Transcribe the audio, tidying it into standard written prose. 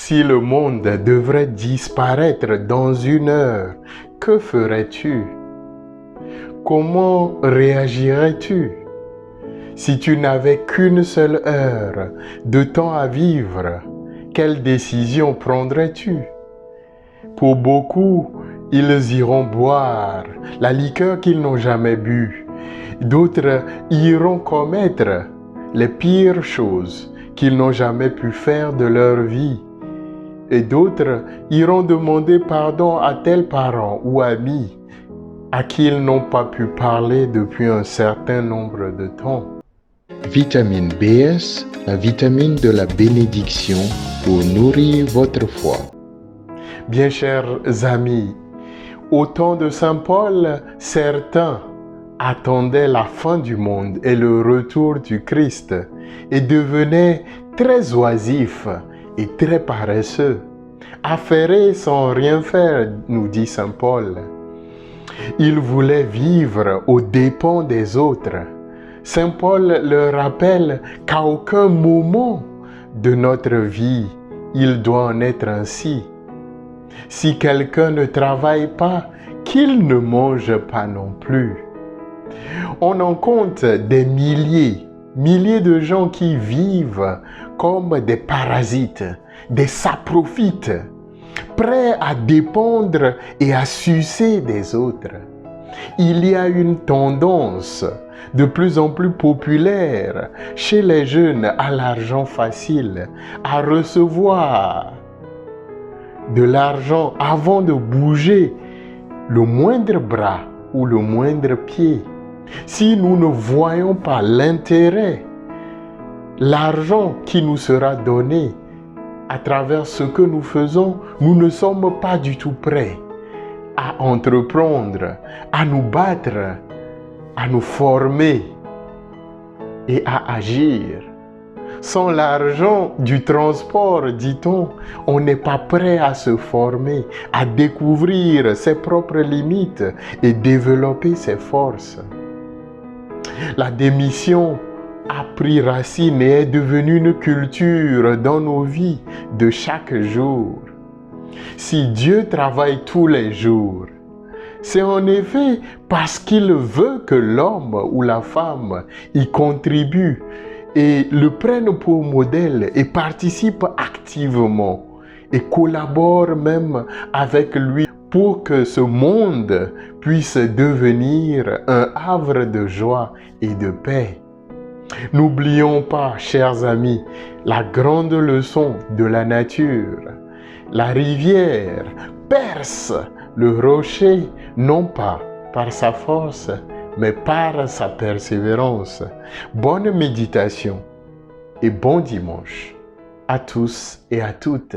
Si le monde devrait disparaître dans 1 heure, que ferais-tu? Comment réagirais-tu? Si tu n'avais qu'une seule heure de temps à vivre, quelle décision prendrais-tu? Pour beaucoup, ils iront boire la liqueur qu'ils n'ont jamais bu. D'autres iront commettre les pires choses qu'ils n'ont jamais pu faire de leur vie. Et d'autres iront demander pardon à tel parent ou ami à qui ils n'ont pas pu parler depuis un certain nombre de temps. Vitamine BS, la vitamine de la bénédiction pour nourrir votre foi. Bien chers amis, au temps de Saint Paul, certains attendaient la fin du monde et le retour du Christ et devenaient très oisifs et très paresseux, affairés sans rien faire, nous dit Saint Paul. Ils voulaient vivre aux dépens des autres. Saint Paul leur rappelle qu'à aucun moment de notre vie, il doit en être ainsi. Si quelqu'un ne travaille pas, qu'il ne mange pas non plus. On en compte des milliers de gens qui vivent comme des parasites, des saprophytes, prêts à dépendre et à sucer des autres. Il y a une tendance de plus en plus populaire chez les jeunes à l'argent facile, à recevoir de l'argent avant de bouger le moindre bras ou le moindre pied. Si nous ne voyons pas l'intérêt, l'argent qui nous sera donné à travers ce que nous faisons, nous ne sommes pas du tout prêts à entreprendre, à nous battre, à nous former et à agir. Sans l'argent du transport, dit-on, on n'est pas prêt à se former, à découvrir ses propres limites et développer ses forces. La démission a pris racine et est devenue une culture dans nos vies de chaque jour. Si Dieu travaille tous les jours, c'est en effet parce qu'il veut que l'homme ou la femme y contribue et le prenne pour modèle et participe activement et collabore même avec lui pour que ce monde puisse devenir un havre de joie et de paix. N'oublions pas, chers amis, la grande leçon de la nature. La rivière perce le rocher non pas par sa force, mais par sa persévérance. Bonne méditation et bon dimanche à tous et à toutes.